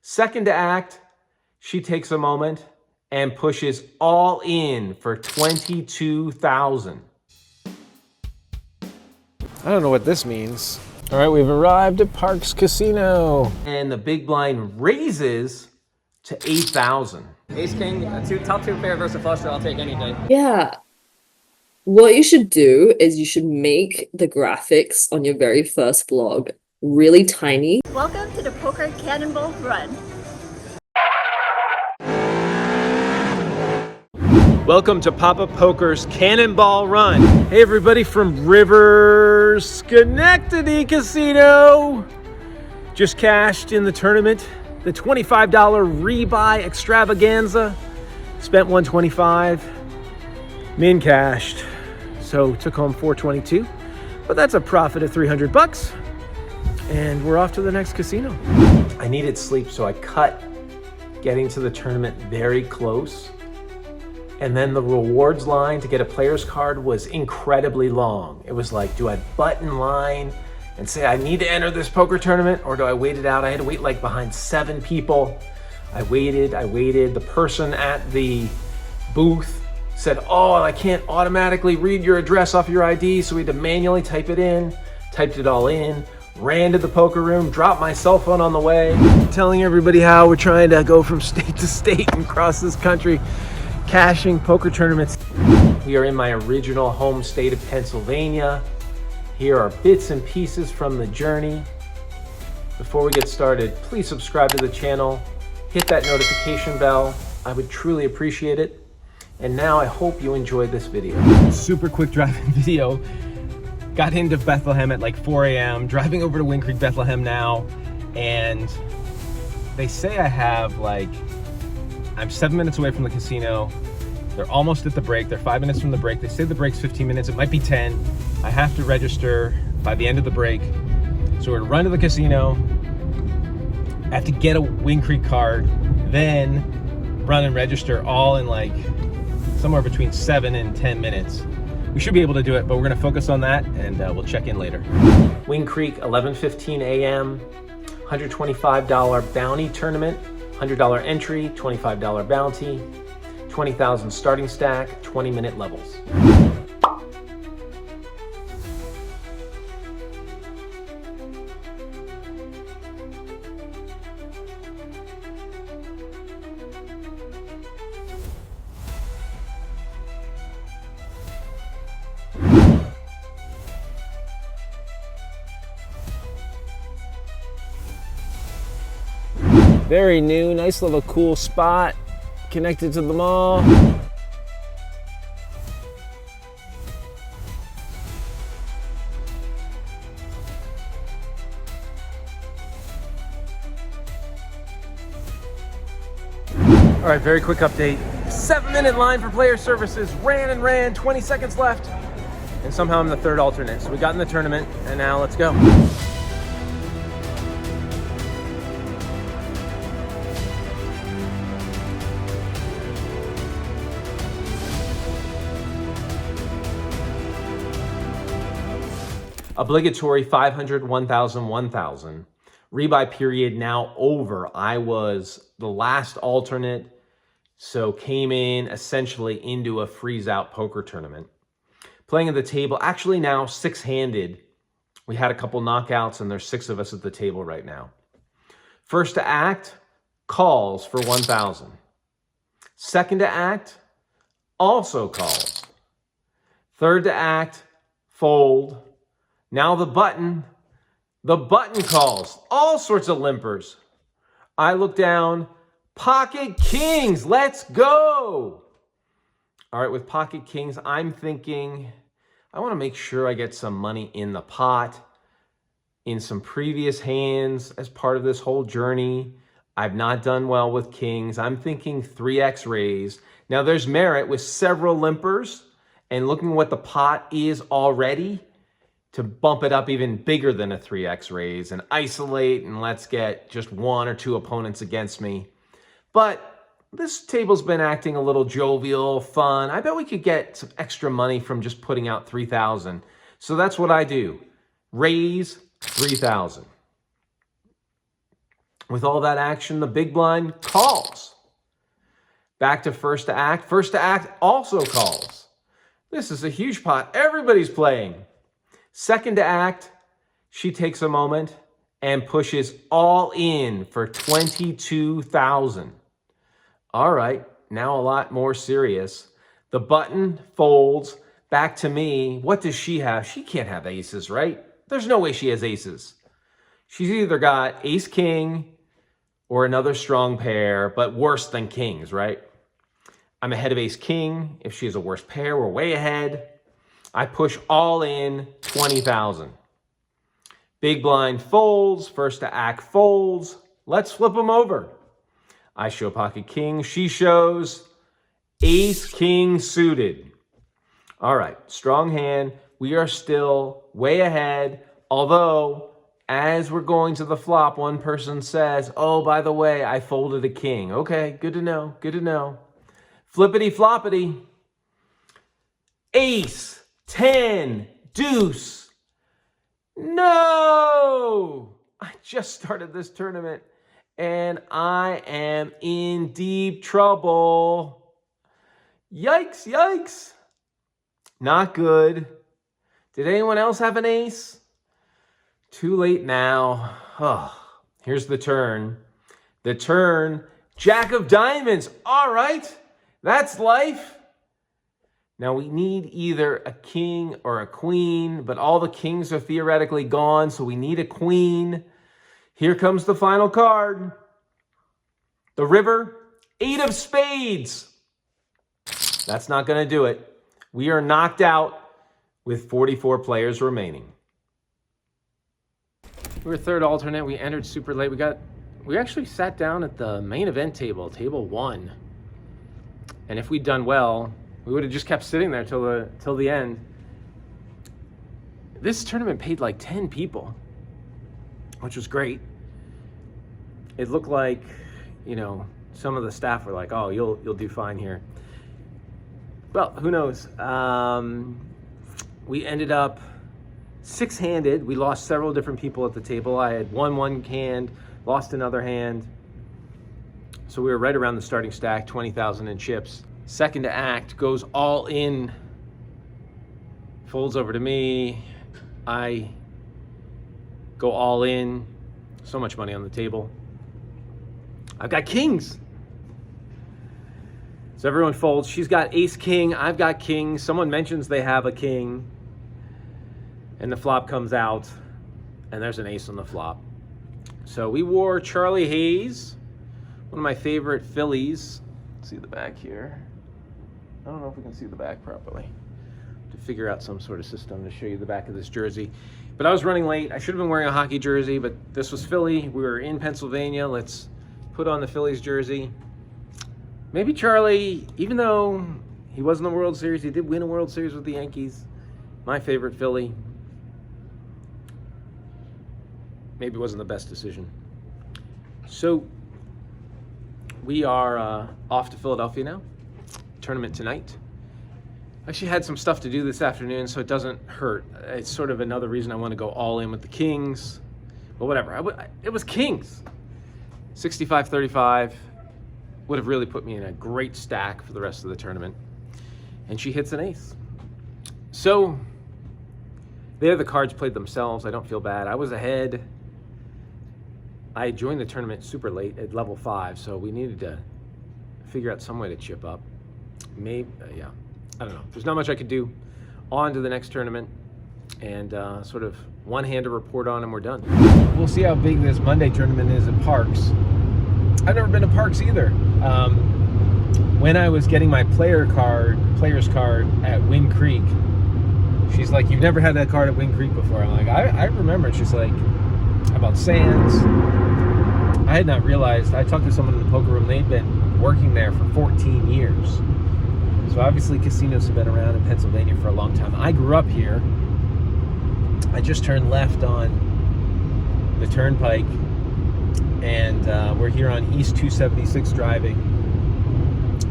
Second act, she takes a moment and pushes all in for 22,000. I don't know what this means. All right, we've arrived at Parx Casino. And the big blind raises to 8,000. Ace King, top two pair versus a flush draw, I'll take any day. Yeah. What you should do is you should make the graphics on your very first blog really tiny. Welcome to the Poker Cannonball Run. Welcome to Papa Poker's Cannonball Run. Hey everybody from Rivers Schenectady Casino. Just cashed in the tournament, the $25 rebuy extravaganza. Spent $125, min cashed. So took home $422, but that's a profit of $300. And we're off to the next casino. I needed sleep, so I cut getting to the tournament very close. And then the rewards line to get a player's card was incredibly long. It was like, do I butt in line and say I need to enter this poker tournament, or do I wait it out? I had to wait like behind 7 people. I waited. The person at the booth said, oh, I can't automatically read your address off your ID, so we had to manually type it in. Typed it all in, ran to the poker room, dropped my cell phone on the way, telling everybody how we're trying to go from state to state and cross this country, cashing poker tournaments. We are in my original home state of Pennsylvania. Here are bits and pieces from the journey. Before we get started, please subscribe to the channel, hit that notification bell. I would truly appreciate it. And now I hope you enjoyed this video. Super quick driving video. Got into Bethlehem at like 4 a.m., driving over to Wind Creek, Bethlehem now. And they say I'm 7 minutes away from the casino. They're almost at the break. They're 5 minutes from the break. They say the break's 15 minutes. It might be 10. I have to register by the end of the break. So we're gonna run to the casino. I have to get a Wind Creek card, then run and register all in like somewhere between 7 and 10 minutes. We should be able to do it, but we're gonna focus on that and we'll check in later. Wind Creek, 11:15 a.m., $125 bounty tournament. $100 entry, $25 bounty, 20,000 starting stack, 20-minute levels. Very new, nice little cool spot, connected to the mall. All right, very quick update. 7-minute line for player services. Ran, 20 seconds left. And somehow I'm the third alternate. So we got in the tournament, and now let's go. Obligatory 500, 1,000, 1,000. Rebuy period now over. I was the last alternate, so came in essentially into a freeze-out poker tournament. Playing at the table, actually now 6-handed. We had a couple knockouts, and there's 6 of us at the table right now. First to act, calls for 1,000. Second to act, also calls. Third to act, fold. Now the button calls, all sorts of limpers. I look down, pocket kings, let's go. All right, with pocket kings, I'm thinking, I wanna make sure I get some money in the pot, in some previous hands as part of this whole journey. I've not done well with kings. I'm thinking 3x raise. Now there's merit with several limpers, and looking what the pot is already, to bump it up even bigger than a 3x raise and isolate, and let's get just 1 or 2 opponents against me. But this table's been acting a little jovial, fun. I bet we could get some extra money from just putting out 3,000. So that's what I do. Raise 3,000. With all that action, the big blind calls. Back to first to act. First to act also calls. This is a huge pot. Everybody's playing. Second to act, she takes a moment and pushes all in for 22,000. All right, now a lot more serious. The button folds back to me. What does she have? She can't have aces, right? There's no way she has aces. She's either got ace king or another strong pair, but worse than kings, right? I'm ahead of ace king. If she has a worse pair, we're way ahead. I push all in 20,000. Big blind folds, first to act folds. Let's flip them over. I show pocket king. She shows ace king suited. All right, strong hand. We are still way ahead. Although, as we're going to the flop, one person says, oh, by the way, I folded a king. Okay, good to know, good to know. Flippity floppity. Ace, 10, deuce. No! I just started this tournament and I am in deep trouble. Yikes, yikes. Not good. Did anyone else have an ace? Too late now. Oh, here's the turn. The turn, jack of diamonds. All right, that's life. Now we need either a king or a queen, but all the kings are theoretically gone, so we need a queen. Here comes the final card. The river, 8 of spades. That's not going to do it. We are knocked out with 44 players remaining. We were third alternate. We entered super late. We actually sat down at the main event table, table 1. And if we'd done well, we would have just kept sitting there till the end. This tournament paid like 10 people, which was great. It looked like, you know, some of the staff were like, "Oh, you'll do fine here." Well, who knows? We ended up 6-handed. We lost several different people at the table. I had won one hand, lost another hand. So we were right around the starting stack, 20,000 in chips. Second to act, goes all in, folds over to me. I go all in. So much money on the table. I've got kings. So everyone folds. She's got ace king. I've got king. Someone mentions they have a king. And the flop comes out. And there's an ace on the flop. So we wore Charlie Hayes, one of my favorite Phillies. See the back here. I don't know if we can see the back properly. To figure out some sort of system to show you the back of this jersey. But I was running late. I should have been wearing a hockey jersey, but this was Philly. We were in Pennsylvania. Let's put on the Phillies jersey. Maybe Charlie, even though he wasn't in the World Series, he did win a World Series with the Yankees. My favorite Philly. Maybe it wasn't the best decision. So we are off to Philadelphia now. Tournament tonight. Actually had some stuff to do this afternoon, so it doesn't hurt. It's sort of another reason I want to go all in with the kings. But whatever, it was kings. 65-35 would have really put me in a great stack for the rest of the tournament. And she hits an ace. So there the cards played themselves. I don't feel bad. I was ahead. I joined the tournament super late at level 5, so we needed to figure out some way to chip up. Maybe, yeah, I don't know. There's not much I could do. On to the next tournament and sort of one-handed report on and we're done. We'll see how big this Monday tournament is at Parx. I've never been to Parx either. When I was getting my player's card at Wind Creek, she's like, "You've never had that card at Wind Creek before?" I'm like, I remember it. She's like, about Sands. I had not realized. I talked to someone in the poker room. They'd been working there for 14 years. So obviously casinos have been around in Pennsylvania for a long time. I grew up here. I just turned left on the turnpike and we're here on East 276 driving.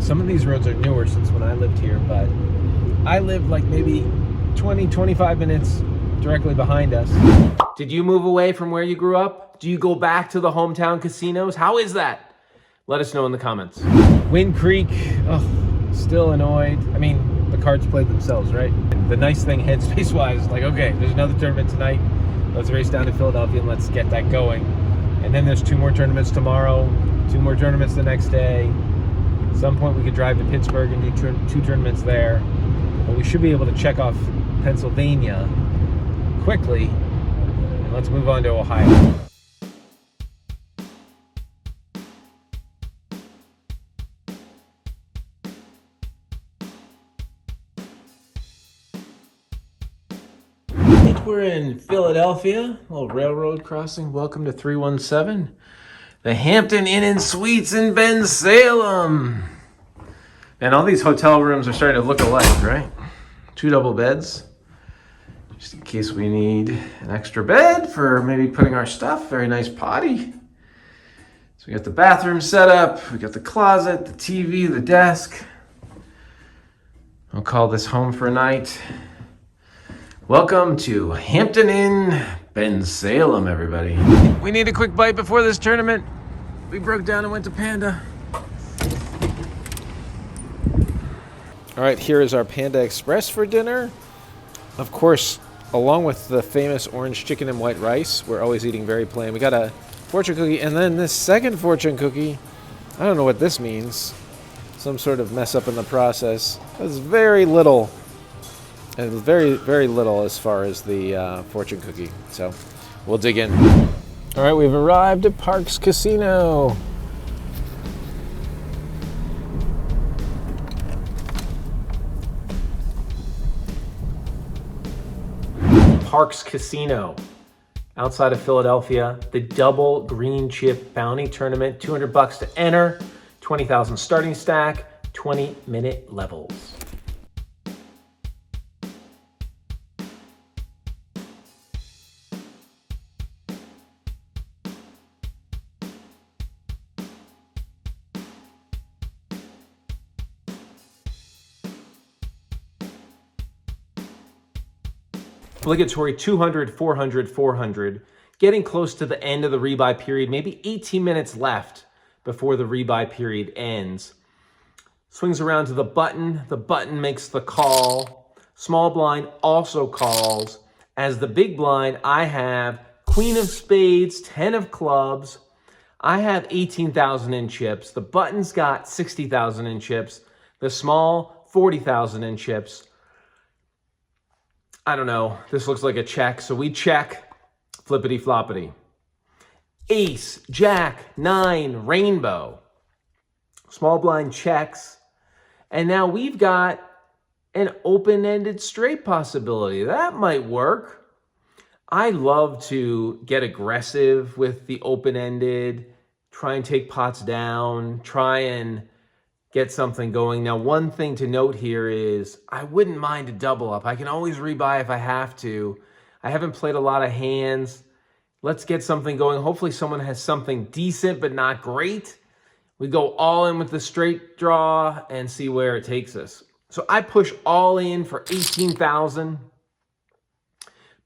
Some of these roads are newer since when I lived here, but I live like maybe 20, 25 minutes directly behind us. Did you move away from where you grew up? Do you go back to the hometown casinos? How is that? Let us know in the comments. Wind Creek, oh, still annoyed. I mean, the cards played themselves, right? The nice thing headspace-wise, like, okay, there's another tournament tonight. Let's race down to Philadelphia and let's get that going. And then there's 2 more tournaments tomorrow, 2 more tournaments the next day. At some point we could drive to Pittsburgh and do 2 tournaments there. But we should be able to check off Pennsylvania quickly. And let's move on to Ohio. We're in Philadelphia, a little railroad crossing. Welcome to 317, the Hampton Inn and Suites in Bensalem. And all these hotel rooms are starting to look alike, right? 2 double beds, just in case we need an extra bed for maybe putting our stuff. Very nice potty. So we got the bathroom set up, we got the closet, the TV, the desk. I'll call this home for a night. Welcome to Hampton Inn, Bensalem, everybody. We need a quick bite before this tournament. We broke down and went to Panda. All right, here is our Panda Express for dinner. Of course, along with the famous orange chicken and white rice, we're always eating very plain. We got a fortune cookie, and then this second fortune cookie, I don't know what this means. Some sort of mess up in the process. There's very little. And very, very little as far as the fortune cookie. So we'll dig in. All right, we've arrived at Parx Casino. Parx Casino, outside of Philadelphia. The double green chip bounty tournament, $200 to enter, 20,000 starting stack, 20-minute levels. Obligatory 200, 400, 400. Getting close to the end of the rebuy period, maybe 18 minutes left before the rebuy period ends. Swings around to the button. The button makes the call. Small blind also calls. As the big blind, I have Queen of Spades, 10 of clubs. I have 18,000 in chips. The button's got 60,000 in chips. The small, 40,000 in chips. I don't know. This looks like a check. So we check. Flippity floppity. Ace, Jack, 9, rainbow. Small blind checks. And now we've got an open-ended straight possibility. That might work. I love to get aggressive with the open-ended, try and take pots down, try and get something going. Now, one thing to note here is I wouldn't mind a double up. I can always rebuy if I have to. I haven't played a lot of hands. Let's get something going. Hopefully someone has something decent but not great. We go all in with the straight draw and see where it takes us. So I push all in for 18,000.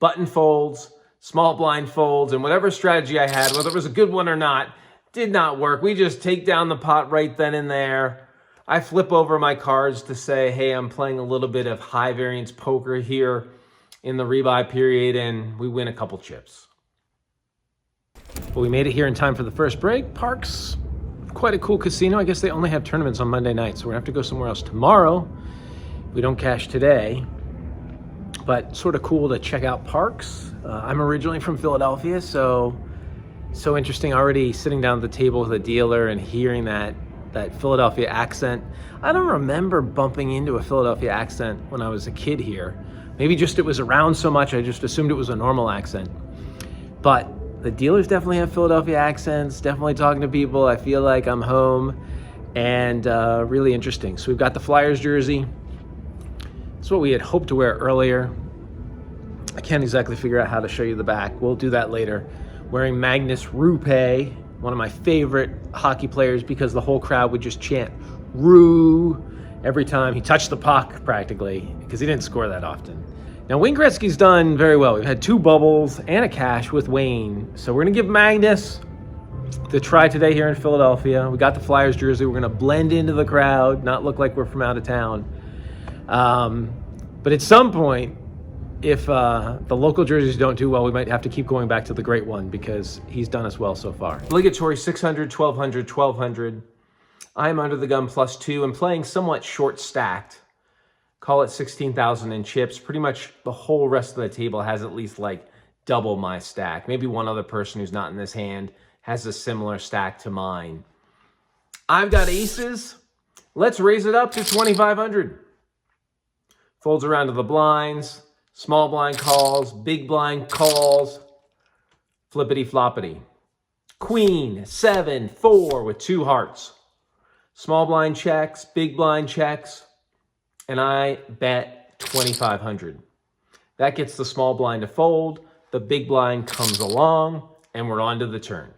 Button folds, small blind folds, and whatever strategy I had, whether it was a good one or not, did not work. We just take down the pot right then and there. I flip over my cards to say, hey, I'm playing a little bit of high variance poker here in the rebuy period, and we win a couple chips. Well, we made it here in time for the first break. Parx, quite a cool casino. I guess they only have tournaments on Monday night, so we're gonna have to go somewhere else tomorrow. We don't cash today, but sort of cool to check out Parx. I'm originally from Philadelphia, so interesting already sitting down at the table with a dealer and hearing that Philadelphia accent. I don't remember bumping into a Philadelphia accent when I was a kid here. Maybe just it was around so much, I just assumed it was a normal accent. But the dealers definitely have Philadelphia accents, definitely talking to people. I feel like I'm home, and really interesting. So we've got the Flyers jersey. It's what we had hoped to wear earlier. I can't exactly figure out how to show you the back. We'll do that later. Wearing Magnus Roupe, one of my favorite hockey players, because the whole crowd would just chant "Roo" every time he touched the puck, practically, because he didn't score that often. Now, Wayne Gretzky's done very well. We've had 2 bubbles and a cash with Wayne. So we're going to give Magnus the try today here in Philadelphia. We got the Flyers jersey. We're going to blend into the crowd, not look like we're from out of town. But at some point, if the local jerseys don't do well, we might have to keep going back to the great one because he's done us well so far. Obligatory 600, 1200, 1200. I'm under the gun +2 and playing somewhat short stacked. Call it 16,000 in chips. Pretty much the whole rest of the table has at least like double my stack. Maybe one other person who's not in this hand has a similar stack to mine. I've got aces. Let's raise it up to 2,500. Folds around to the blinds. Small blind calls. Big blind calls. Flippity floppity. Queen, 7, 4 with 2 hearts. Small blind checks. Big blind checks. And I bet 2,500. That gets the small blind to fold. The big blind comes along, and we're on to the turn.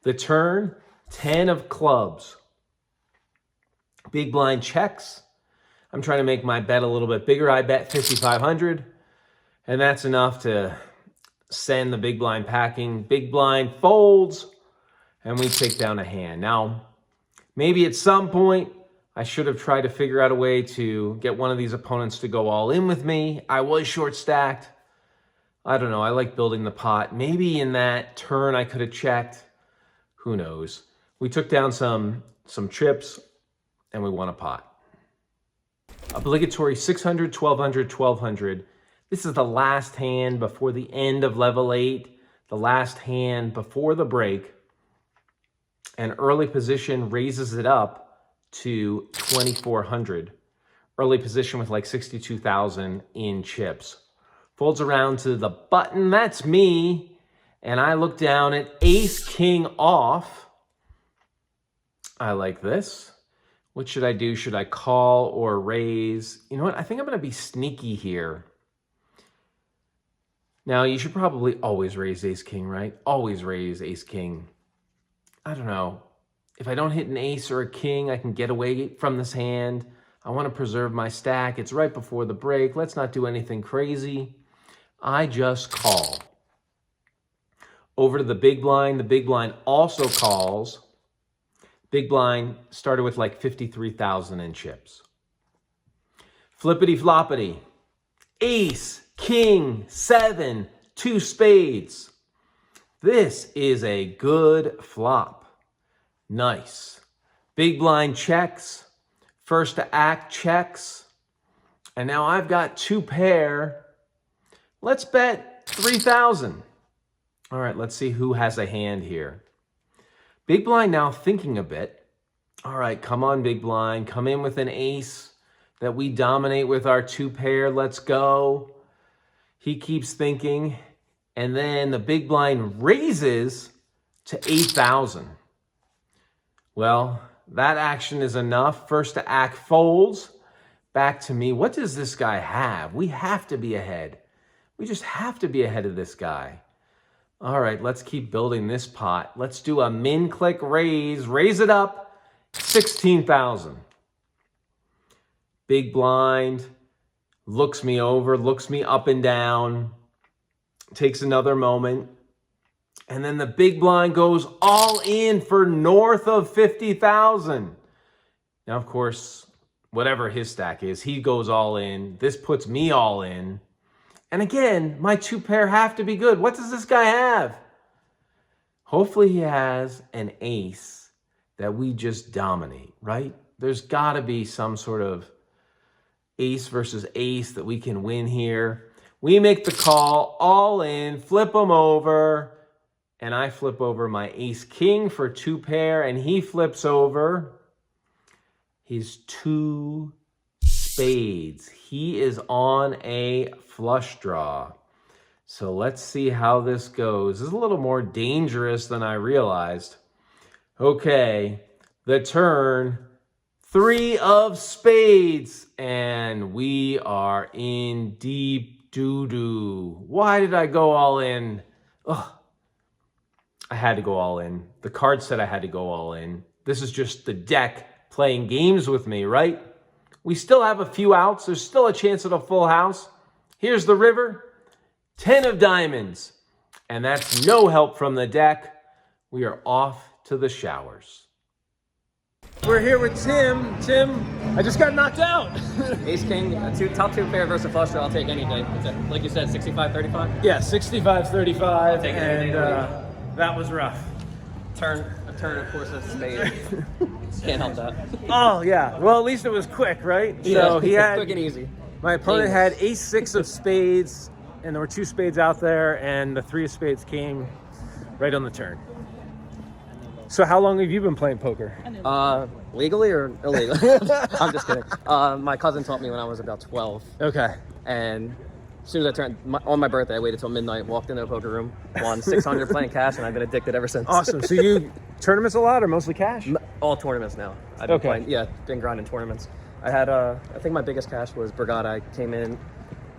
The turn, 10 of clubs. Big blind checks. I'm trying to make my bet a little bit bigger. I bet 5,500, and that's enough to send the big blind packing. Big blind folds, and we take down a hand. Now, maybe at some point, I should have tried to figure out a way to get one of these opponents to go all in with me. I was short stacked. I don't know. I like building the pot. Maybe in that turn I could have checked. Who knows? We took down some chips and we won a pot. Obligatory 600, 1200, 1200. This is the last hand before the end of level 8. The last hand before the break. And early position raises it up to 2,400. Early position with like 62,000 in chips. Folds around to the button. That's me. And I look down at ace king off. I like this. What should I do? Should I call or raise? You know what? I think I'm going to be sneaky here. Now, you should probably always raise ace king, right? Always raise ace king. I don't know. If I don't hit an ace or a king, I can get away from this hand. I want to preserve my stack. It's right before the break. Let's not do anything crazy. I just call. Over to the big blind. The big blind also calls. Big blind started with like 53,000 in chips. Flippity floppity. Ace, king, 7, 2 spades. This is a good flop. Nice. Big blind checks. First to act checks. And now I've got 2 pair. Let's bet 3,000. All right, let's see who has a hand here. Big blind now thinking a bit. All right, come on, big blind. Come in with an ace that we dominate with our 2 pair. Let's go. He keeps thinking. And then the big blind raises to 8,000. Well, that action is enough. First to act folds. Back to me. What does this guy have? We have to be ahead. We just have to be ahead of this guy. All right, let's keep building this pot. Let's do a min click raise. Raise it up. 16,000. Big blind. Looks me over. Looks me up and down. Takes another moment. And then the big blind goes all in for north of 50,000. Now, of course, whatever his stack is, he goes all in. This puts me all in. And again, my 2 pair have to be good. What does this guy have? Hopefully he has an ace that we just dominate, right? There's got to be some sort of ace versus ace that we can win here. We make the call, all in, flip them over. And I flip over my ace king for 2 pair, and he flips over his 2 spades. He is on a flush draw. So let's see how this goes. This is a little more dangerous than I realized. Okay, the turn, 3 of spades, and we are in deep doo-doo. Why did I go all in? Ugh. I had to go all in. The card said I had to go all in. This is just the deck playing games with me, right? We still have a few outs. There's still a chance at a full house. Here's the river, 10 of diamonds, and that's no help from the deck. We are off to the showers. We're here with Tim. Tim, I just got knocked out. Ace King, top two pair versus flush draw. I'll take any day. Like you said, 65-35. Yeah, 65-35, Take it and any day. that was rough. A turn, of course, a spade. Can't help that. Oh, yeah. Well, at least it was quick, right? Yeah, So he had, quick and easy. my opponent had ace-6 of spades, and there were 2 spades out there, and the 3 of spades came right on the turn. So how long have you been playing poker? Legally or illegally? I'm just kidding. My cousin taught me when I was about 12. Okay. And as soon as I turned, on my birthday, I waited till midnight, walked into a poker room, won 600 playing cash, and I've been addicted ever since. Awesome. So you tournaments a lot or mostly cash? All tournaments now. I've been Okay. playing, yeah, been grinding tournaments. I had, I think my biggest cash was Brigada. I came in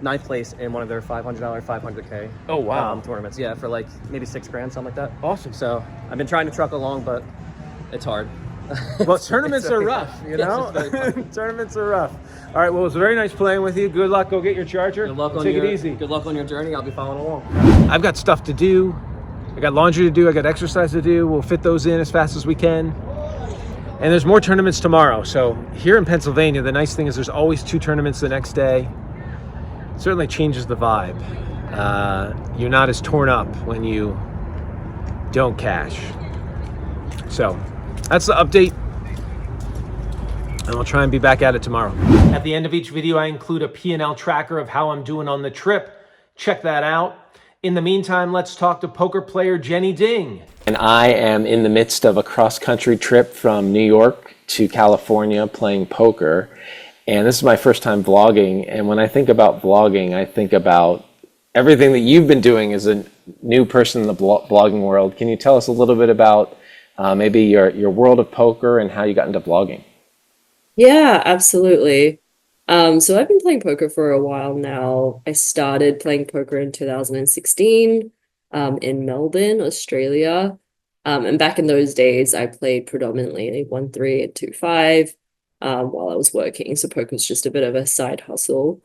9th place in one of their $500, 500K. Oh, wow. Tournaments. Yeah, for like maybe $6,000, something like that. Awesome. So I've been trying to truck along, but it's hard. Well, tournaments are rough, you know? Yes, it's very fun. Tournaments are rough. All right, well, it was very nice playing with you. Good luck. Go get your charger. Good luck on Take your, it easy. Good luck on your journey. I'll be following along. I've got stuff to do. I got laundry to do. I got exercise to do. We'll fit those in as fast as we can. And there's more tournaments tomorrow. So here in Pennsylvania, the nice thing is there's always 2 tournaments the next day. It certainly changes the vibe. You're not as torn up when you don't cash. So that's the update. And I'll try and be back at it tomorrow. At the end of each video, I include a P&L tracker of how I'm doing on the trip. Check that out. In the meantime, let's talk to poker player Jenny Ding. And I am in the midst of a cross-country trip from New York to California playing poker. And this is my first time vlogging. And when I think about vlogging, I think about everything that you've been doing as a new person in the vlogging world. Can you tell us a little bit about maybe your world of poker and how you got into vlogging? Yeah, absolutely. So I've been playing poker for a while now. I started playing poker in 2016 in Melbourne, Australia. And back in those days, I played predominantly 1-3 and 2-5 while I was working. So poker was just a bit of a side hustle.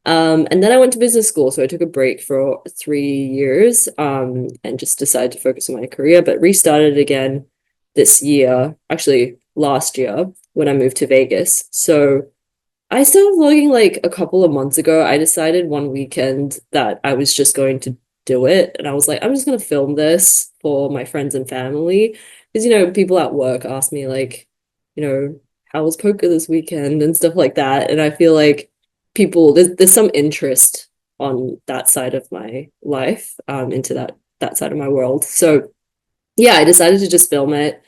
And then I went to business school, so I took a break for 3 years and just decided to focus on my career, but restarted again this year, actually last year, when I moved to Vegas. So I started vlogging like a couple of months ago. I decided one weekend that I was just going to do it. And I was like, I'm just going to film this for my friends and family. Because, you know, people at work ask me like, you know, how was poker this weekend and stuff like that. And I feel like people, there's some interest on that side of my life, into that side of my world. So yeah, I decided to just film it.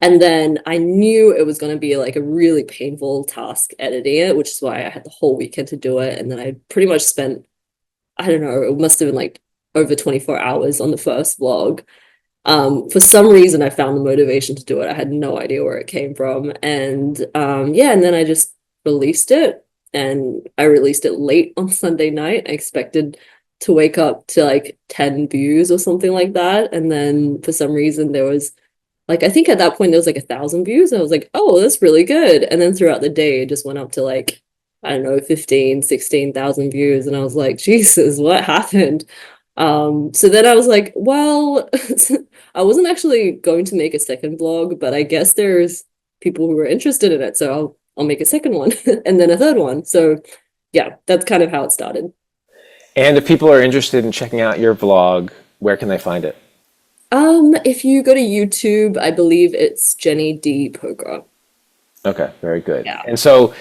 And then I knew it was going to be like a really painful task editing it, which is why I had the whole weekend to do it. And then I pretty much spent, I don't know, it must have been like over 24 hours on the first vlog. For some reason, I found the motivation to do it. I had no idea where it came from. And yeah, and then I just released it. And I released it late on Sunday night. I expected to wake up to like 10 views or something like that. And then for some reason, there was like, I think at that point there was like 1,000 views. I was like, oh, that's really good. And then throughout the day, it just went up to like, I don't know, 15, 16,000 views. And I was like, Jesus, what happened? So then I was like, well, I wasn't actually going to make a second vlog, but I guess there's people who are interested in it. So I'll make a second one and then a third one. So yeah, that's kind of how it started. And if people are interested in checking out your vlog, where can they find it? If you go to YouTube, I believe it's Jenny D Poker. Okay, very good. Yeah. And so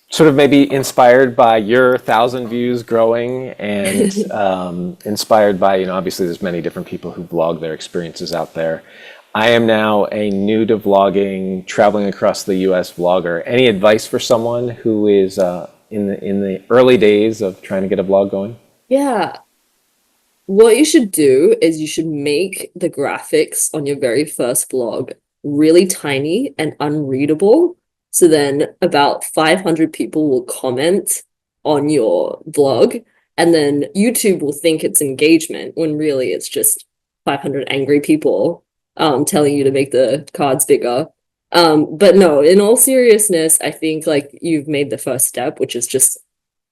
sort of maybe inspired by your 1,000 views growing and inspired by, you know, obviously there's many different people who vlog their experiences out there. I am now a new to vlogging, traveling across the US vlogger. Any advice for someone who is in the early days of trying to get a vlog going? Yeah. What you should do is you should make the graphics on your very first vlog really tiny and unreadable. So then about 500 people will comment on your vlog, and then YouTube will think it's engagement when really it's just 500 angry people telling you to make the cards bigger. But no, in all seriousness, I think like you've made the first step, which is just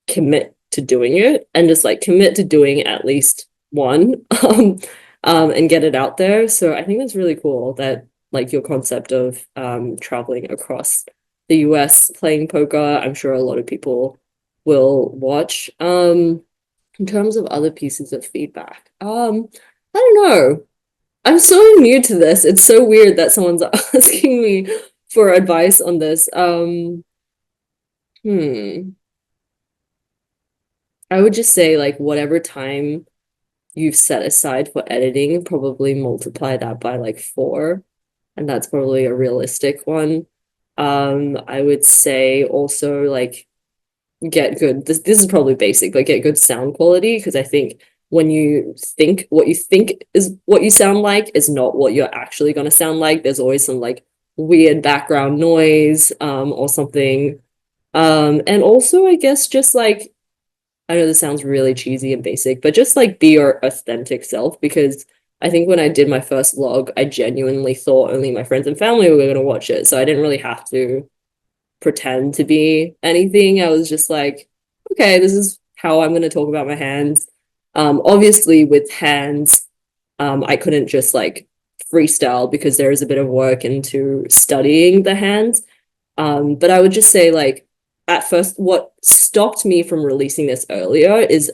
commit to doing it and just like commit to doing at least one and get it out there. So I think that's really cool that like your concept of traveling across the US playing poker, I'm sure a lot of people will watch. In terms of other pieces of feedback, I don't know. I'm so new to this. It's so weird that someone's asking me for advice on this. I would just say like whatever time you've set aside for editing, probably multiply that by like 4, and that's probably a realistic one. I would say also like get good, this is probably basic, but get good sound quality, because I think when you think what you think is what you sound like is not what you're actually going to sound like. There's always some like weird background noise or something. And also I guess just like, I know this sounds really cheesy and basic, but just like be your authentic self, because I think when I did my first vlog, I genuinely thought only my friends and family were going to watch it. So I didn't really have to pretend to be anything. I was just like, okay, this is how I'm going to talk about my hands. Obviously with hands, I couldn't just like freestyle because there is a bit of work into studying the hands. But I would just say like, at first, what stopped me from releasing this earlier is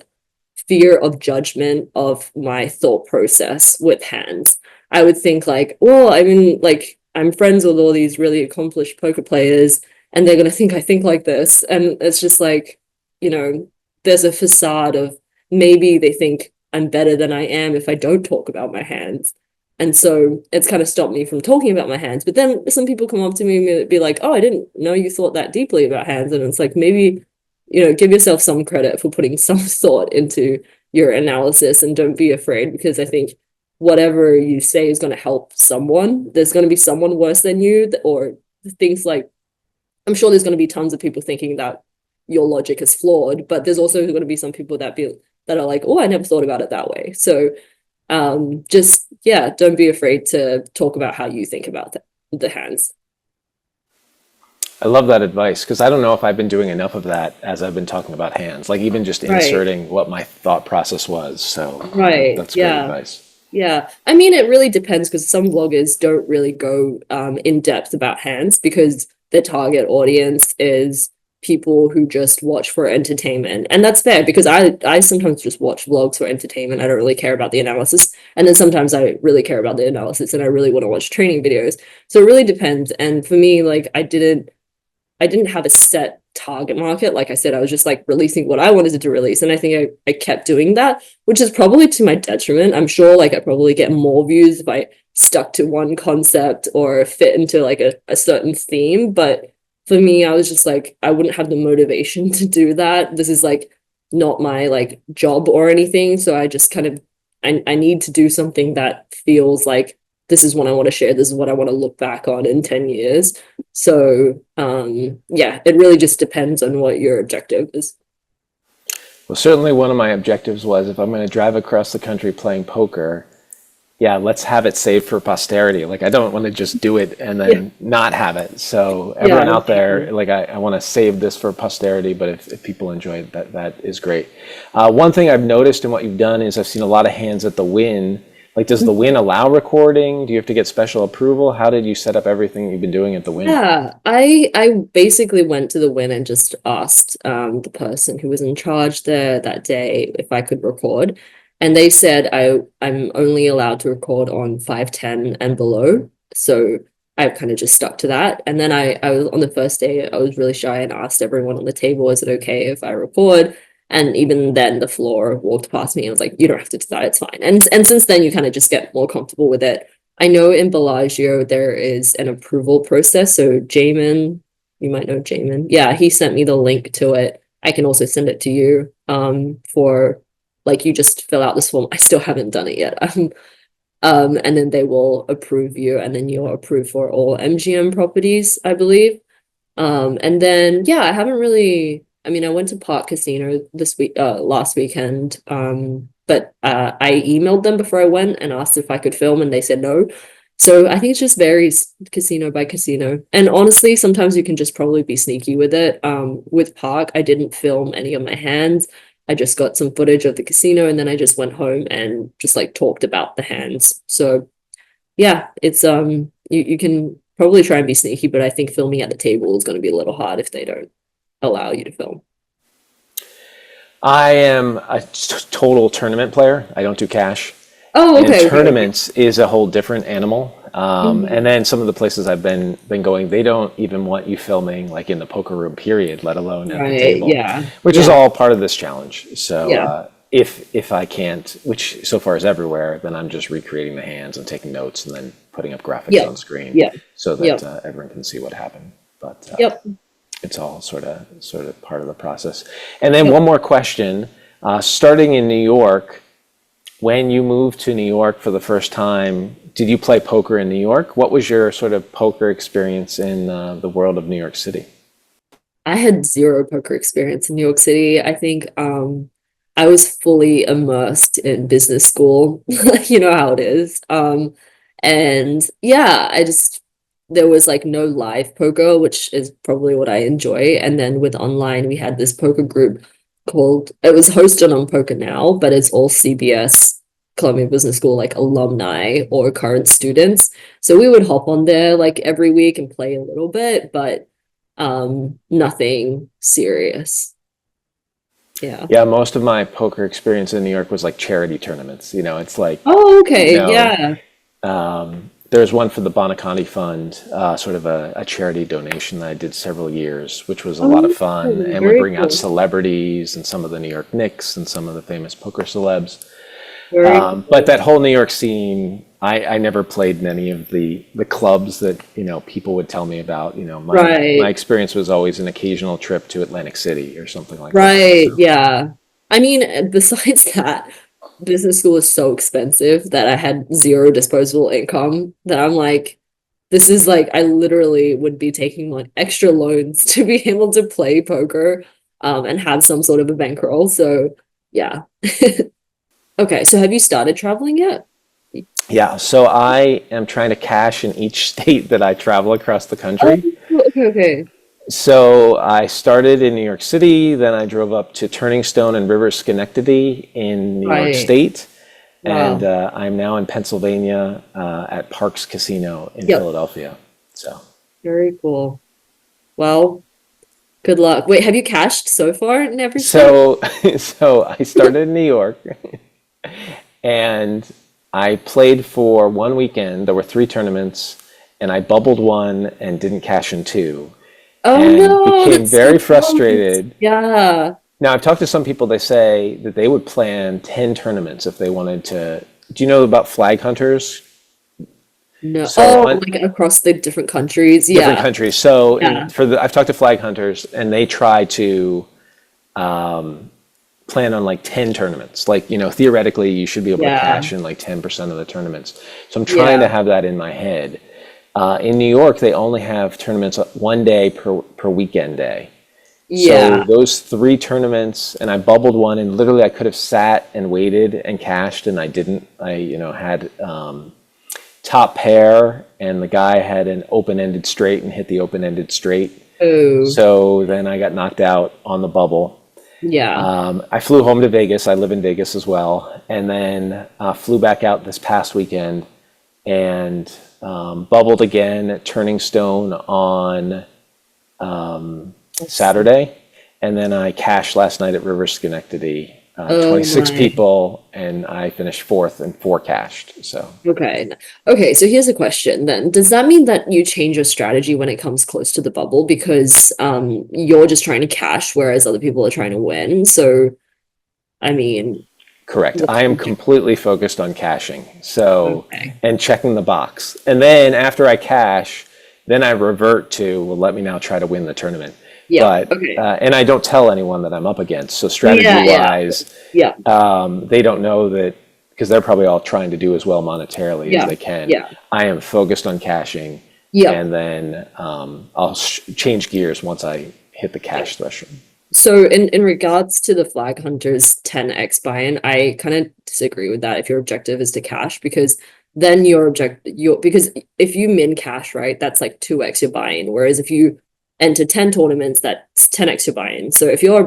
fear of judgment of my thought process with hands. I would think like, well, I mean, like I'm friends with all these really accomplished poker players and they're going to think I think like this. And it's just like, you know, there's a facade of maybe they think I'm better than I am if I don't talk about my hands. And so it's kind of stopped me from talking about my hands. But then some people come up to me and be like, oh, I didn't know you thought that deeply about hands. And it's like, maybe, you know, give yourself some credit for putting some thought into your analysis and don't be afraid, because I think whatever you say is going to help someone. There's going to be someone worse than you, or things like, I'm sure there's going to be tons of people thinking that your logic is flawed, but there's also going to be some people that are like, oh, I never thought about it that way. So just, yeah, don't be afraid to talk about how you think about the hands. I love that advice, because I don't know if I've been doing enough of that as I've been talking about hands, like even just inserting what my thought process was. So that's great advice. Yeah, I mean, it really depends, because some vloggers don't really go in depth about hands because their target audience is people who just watch for entertainment, and that's fair, because I sometimes just watch vlogs for entertainment. I don't really care about the analysis, and then sometimes I really care about the analysis and I really want to watch training videos. So it really depends. And for me, like I didn't have a set target market. Like I said, I was just like releasing what I wanted to release, and I think I kept doing that, which is probably to my detriment. I'm sure like I probably get more views if I stuck to one concept or fit into like a certain theme, but for me, I was just like, I wouldn't have the motivation to do that. This is like not my like job or anything. So I just kind of, I need to do something that feels like this is what I want to share. This is what I want to look back on in 10 years. So yeah, it really just depends on what your objective is. Well, certainly one of my objectives was, if I'm going to drive across the country playing poker, yeah, let's have it saved for posterity. Like, I don't want to just do it and then not have it. So everyone out there, like, I want to save this for posterity, but if people enjoy it, that is great. One thing I've noticed in what you've done is I've seen a lot of hands at the Win. Like, does the Win allow recording? Do you have to get special approval? How did you set up everything you've been doing at the Win? Yeah, I basically went to the Win and just asked the person who was in charge there that day if I could record. And they said I'm only allowed to record on 510 and below. So I kind of just stuck to that. And then I was on the first day, I was really shy and asked everyone on the table, is it okay if I record? And even then the floor walked past me and was like, you don't have to do that, it's fine. And since then you kind of just get more comfortable with it. I know in Bellagio there is an approval process. So Jamin, you might know Jamin. Yeah, he sent me the link to it. I can also send it to you for like, you just fill out this form. I still haven't done it yet. And then they will approve you, and then you're approved for all MGM properties, I believe. And then, yeah, I haven't really, I mean, I went to Park Casino last weekend, but I emailed them before I went and asked if I could film, and they said no. So I think it just varies casino by casino. And honestly, sometimes you can just probably be sneaky with it. With Park, I didn't film any of my hands. I just got some footage of the casino and then I just went home and just like talked about the hands. So yeah, it's you can probably try and be sneaky, but I think filming at the table is going to be a little hard if they don't allow you to film. I am a total tournament player. I don't do cash. Oh, And okay. tournaments is a whole different animal. And then some of the places I've been going, they don't even want you filming like in the poker room period, let alone at the Right, table, yeah. which is all part of this challenge. So Yeah. if I can't, which so far is everywhere, then I'm just recreating the hands and taking notes and then putting up graphics Yep. on screen Yep. so that Yep. everyone can see what happened. But Yep. it's all sort of part of the process. And then Yep. one more question, starting in New York, when you moved to New York for the first time, did you play poker in New York? What was your sort of poker experience in the world of New York City? I had zero poker experience in New York City. I think I was fully immersed in business school. You know how it is. And yeah, there was like no live poker, which is probably what I enjoy. And then with online, we had this poker group it was hosted on Poker Now, but it's all CBS, Columbia Business School, like alumni or current students. So we would hop on there like every week and play a little bit, but nothing serious. Yeah. Yeah, most of my poker experience in New York was like charity tournaments. It's like, Oh, okay. you know, Yeah. there's one for the Bonaconti Fund, sort of a charity donation that I did several years, which was a lot of fun, and would Very bring out cool. celebrities and some of the New York Knicks and some of the famous poker celebs. Very But that whole New York scene, I never played in any of the clubs that people would tell me about. My Right. my experience was always an occasional trip to Atlantic City or something like that. Right. So, Yeah. I mean, besides that, business school is so expensive that I had zero disposable income that I'm like, this is like, I literally would be taking like extra loans to be able to play poker, and have some sort of a bankroll. So yeah. Okay. So have you started traveling yet? yeah, so I am trying to cash in each state that I travel across the Oh, country. okay. Okay. So I started in New York City, then I drove up to Turning Stone and River Schenectady in New York Right. State, and Wow. I'm now in Pennsylvania at Parx Casino in Yep. Philadelphia. So Very cool. Well, good luck. Wait, have you cashed so far in every state? so so I started in New York, and I played for one weekend. There were 3 tournaments, and I bubbled one and didn't cash in 2, Oh and no, became that's so very close. frustrated. Yeah. Now, I've talked to some people, they say that they would plan 10 tournaments if they wanted to. Do you know about flag hunters? No. So Oh, on like across the different countries. different Yeah. countries. So Yeah. I've talked to flag hunters, and they try to um, plan on like 10 tournaments. Like, theoretically, you should be able to Yeah. cash in like 10% of the tournaments. So I'm trying to Yeah. have that in my head. In New York, they only have tournaments one day per weekend day. So Yeah. those 3 tournaments, and I bubbled one, and literally I could have sat and waited and cashed, and I didn't. I, had top pair, and the guy had an open-ended straight and hit the open-ended straight. Oh, So then I got knocked out on the bubble. yeah. I flew home to Vegas. I live in Vegas as well, and then flew back out this past weekend and bubbled again at Turning Stone on Saturday, and then I cashed last night at River Schenectady. Oh 26 my. people, and I finished 4th and 4 cashed. So Okay. Okay, so here's a question then. Does that mean that you change your strategy when it comes close to the bubble because you're just trying to cash whereas other people are trying to win? So, I mean, correct. I am completely focused on cashing. So, okay. and checking the box. And then after I cash, then I revert to, well, let me now try to win the tournament. Yeah. But Okay. and I don't tell anyone that I'm up against. So Yeah, strategy yeah. wise, Yeah. they don't know that, because they're probably all trying to do as well monetarily as Yeah. they can. Yeah. I am focused on cashing, Yeah. and then I'll change gears once I hit the cash threshold. So in regards to the flag hunters 10x buy-in, I kind of disagree with that if your objective is to cash because then because if you min cash, right, that's like 2x your buy-in. Whereas if you enter 10 tournaments, that's 10x your buy-in. So if you're a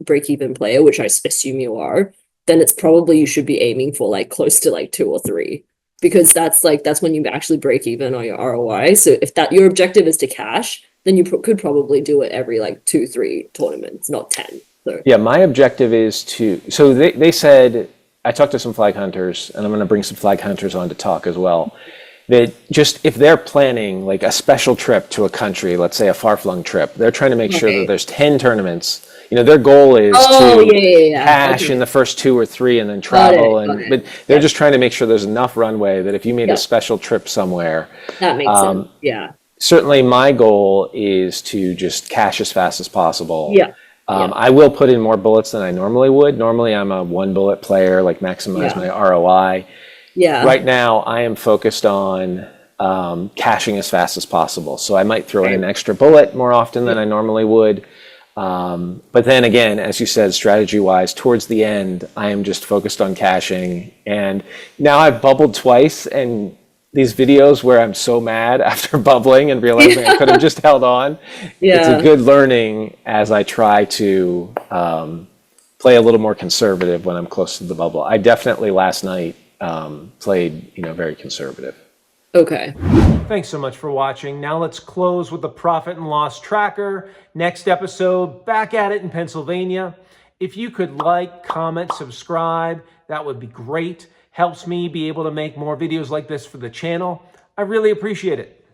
break-even player, which I assume you are, then it's probably you should be aiming for like close to like 2 or 3, because that's when you actually break even on your ROI. So if that your objective is to cash, then you could probably do it every like 2-3 tournaments, not 10. So Yeah, my objective is to, so they said, I talked to some flag hunters, and I'm going to bring some flag hunters on to talk as well, that just if they're planning like a special trip to a country, let's say a far-flung trip, they're trying to make sure that there's 10 tournaments. You know, their goal is cash in the first 2 or 3 and then travel. But they're just trying to make sure there's enough runway that if you made a special trip somewhere. That makes sense. Yeah. Certainly my goal is to just cash as fast as possible. Yeah. I will put in more bullets than I normally would. Normally I'm a 1 bullet player, like maximize my ROI. Yeah. Right now I am focused on cashing as fast as possible. So I might throw in an extra bullet more often than I normally would. But then again, as you said, strategy-wise, towards the end, I am just focused on caching. And now I've bubbled twice, and these videos where I'm so mad after bubbling and realizing I could have just held on, it's a good learning as I try to play a little more conservative when I'm close to the bubble. I definitely last night played, very conservative. Okay. Thanks so much for watching. Now let's close with the profit and loss tracker. Next episode, back at it in Pennsylvania. If you could like, comment, subscribe, that would be great. Helps me be able to make more videos like this for the channel. I really appreciate it.